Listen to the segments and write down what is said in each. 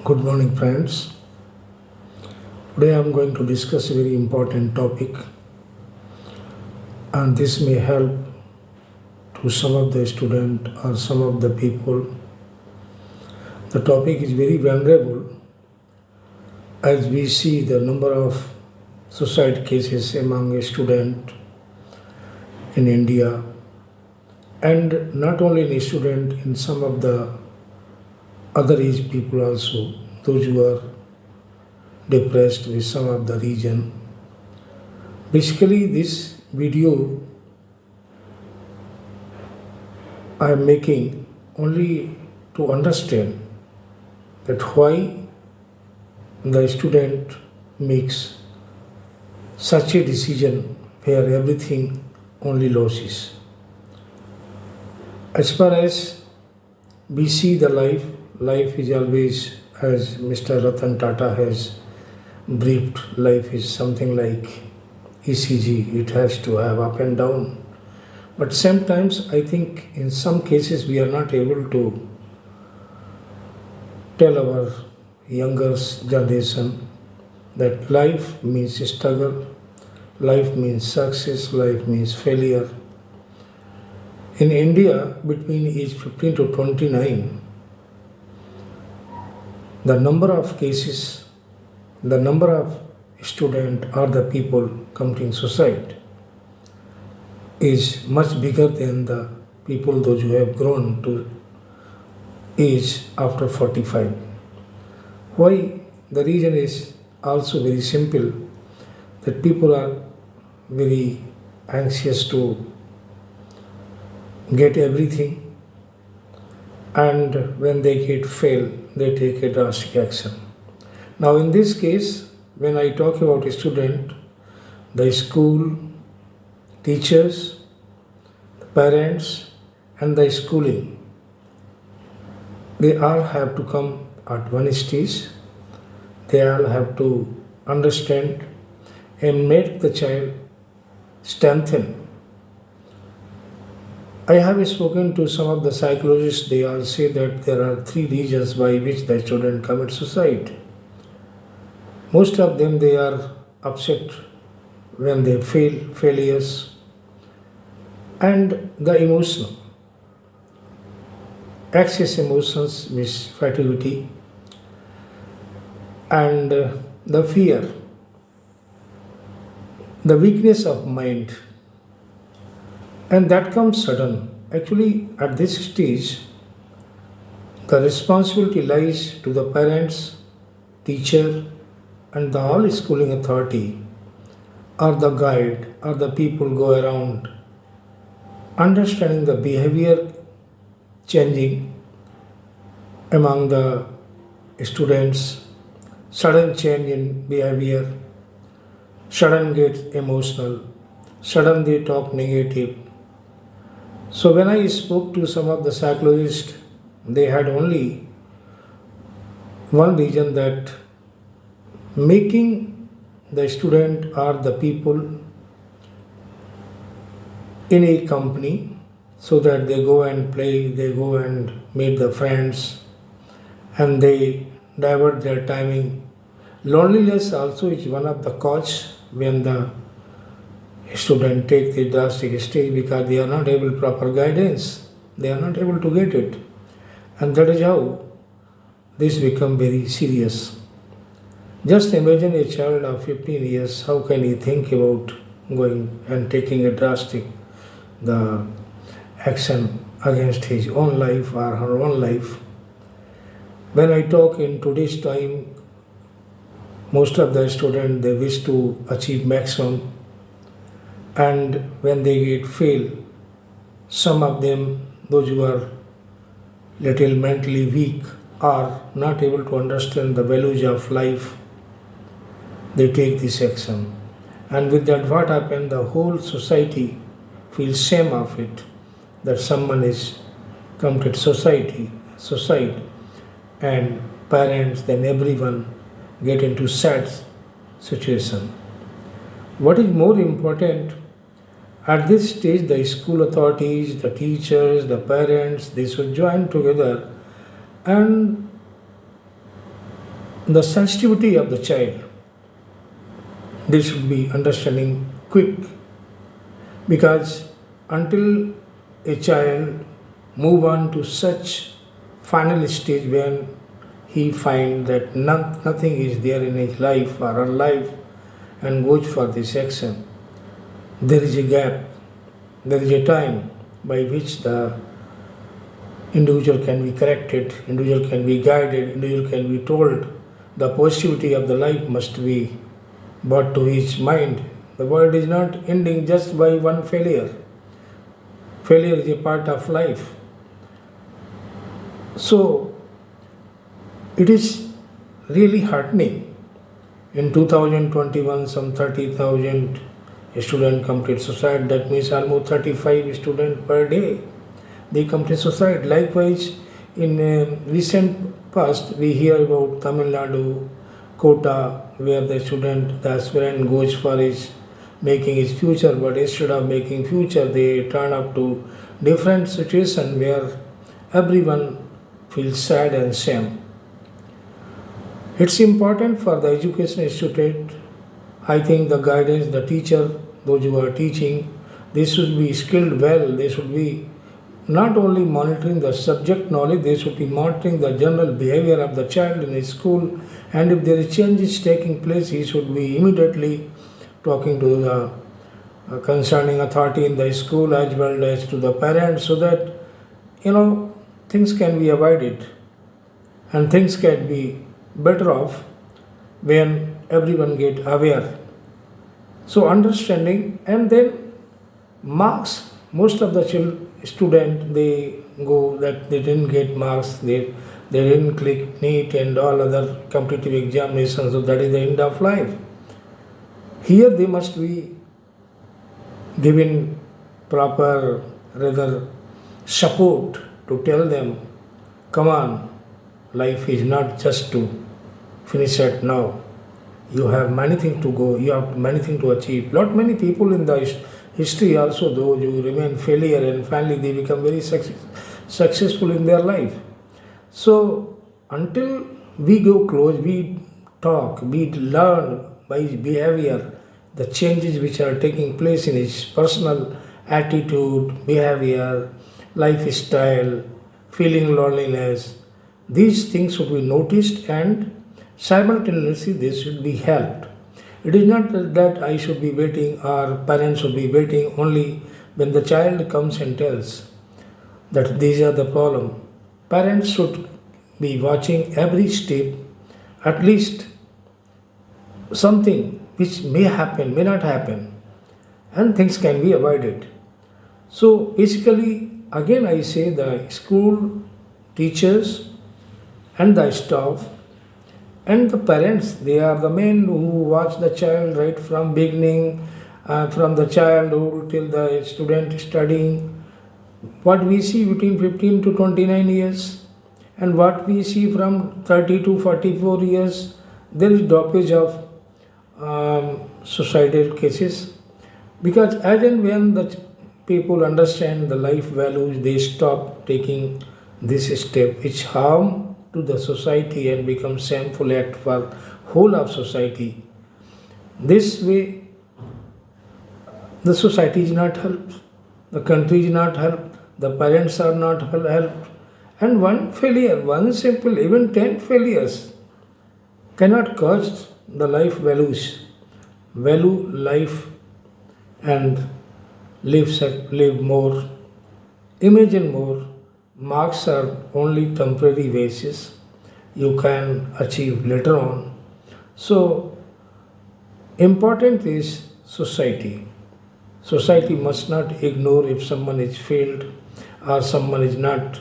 Good morning, friends. Today I am going to discuss a very important topic, and this may help to some of the student or some of the people. The topic is very vulnerable as we see the number of suicide cases among a student in India, and not only in a student, in some of the other age people also, those who are depressed with some of the region. Basically, this video I am making only to understand that why the student makes such a decision where everything only losses. As far as we see the life is always, as Mr. Ratan Tata has briefed, life is something like ECG, it has to have up and down. But sometimes I think in some cases we are not able to tell our younger generation that life means struggle, life means success, life means failure. In India, between age 15 to 29, the number of cases, the number of students or the people committing suicide is much bigger than the people those who have grown to age after 45. Why? The reason is also very simple, that people are very anxious to get everything, and when they get fail they take a drastic action. Now in this case, when I talk about a student, the school, teachers, the parents and the schooling, they all have to come at one stage. They all have to understand and make the child strengthen. I have spoken to some of the psychologists. They all say that there are three reasons by which the student commits suicide. Most of them, they are upset when they failures, and the emotional, excess emotions means fatigue, and the fear, the weakness of mind, and that comes sudden. Actually, at this stage, the responsibility lies to the parents, teacher, and the all schooling authority, or the guide, or the people go around understanding the behavior changing among the students, sudden change in behavior, sudden get emotional, sudden they talk negative. So when I spoke to some of the psychologists, they had only one reason, that making the student or the people in a company so that they go and play, they go and meet the friends, and they divert their timing. Loneliness also is one of the cause when the student take the drastic stage, because they are not able proper guidance, they are not able to get it, and that is how this become very serious. Just imagine a child of 15 years, how can he think about going and taking a drastic the action against his own life or her own life. When I talk in today's time, most of the students, they wish to achieve maximum, and when they get fail, some of them, those who are little mentally weak, are not able to understand the values of life, they take this action. And with that, what happened? The whole society feels shame of it, that someone is committed suicide, and parents, then everyone get into sad situation. What is more important, at this stage, the school authorities, the teachers, the parents, they should join together and the sensitivity of the child, they should be understanding quick, because until a child move on to such final stage when he find that nothing is there in his life or her life and goes for this action, there is a gap, there is a time by which the individual can be corrected, individual can be guided, individual can be told the positivity of the life must be brought to his mind. The world is not ending just by one failure. Failure is a part of life. So it is really heartening. In 2021, some 30,000 students complete suicide. That means almost 35 students per day they commit suicide. Likewise, in recent past, we hear about Tamil Nadu, Kota, where the student, the aspirant goes for his making his future, but instead of making future, they turn up to different situation where everyone feels sad and shame. It's important for the education institute. I think the guidance, the teacher, those who are teaching, they should be skilled well. They should be not only monitoring the subject knowledge, they should be monitoring the general behavior of the child in his school. And if there is changes taking place, he should be immediately talking to the concerning authority in the school as well as to the parents, so that things can be avoided and things can be better off when everyone get aware. So understanding, and then marks. Most of the student, they go that they didn't get marks, they didn't click NEET and all other competitive examinations, so that is the end of life. Here they must be given proper, rather, support to tell them, come on, life is not just to finish at now. You have many things to go, you have many things to achieve. Not many people in the history also, those who remain failure and finally they become very successful in their life. So until we go close, we talk, we learn by his behavior, the changes which are taking place in his personal attitude, behavior, lifestyle, feeling loneliness, these things should be noticed and simultaneously they should be helped. It is not that I should be waiting or parents should be waiting only when the child comes and tells that these are the problem. Parents should be watching every step, at least something which may happen, may not happen, and things can be avoided. So basically, again I say the school, teachers, and the staff and the parents, they are the men who watch the child right from beginning, from the childhood till the student studying. What we see between 15 to 29 years and what we see from 30 to 44 years, there is dopage of suicidal cases, because as and when the people understand the life values, they stop taking this step which harm to the society and become shameful act for whole of society. This way the society is not helped, the country is not helped, the parents are not helped, and one failure, one simple, even 10 failures cannot cause the life values. Value life and live more, imagine more. Marks are only temporary basis. You can achieve later on. So important is society. Society must not ignore if someone is failed or someone is not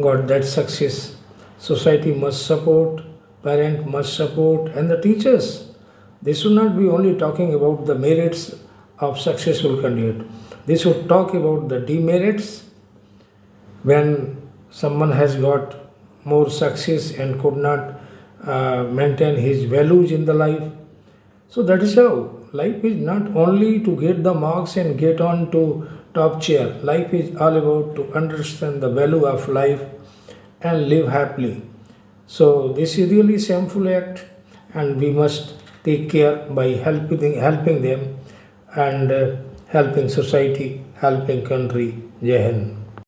got that success. Society must support, parent must support, and the teachers. They should not be only talking about the merits of successful candidate. They should talk about the demerits when someone has got more success and could not maintain his values in the life. So that is how life is not only to get the marks and get on to top chair. Life is all about to understand the value of life and live happily. So this is really shameful act, and we must take care by helping them, and helping society, helping country. Jai Hind.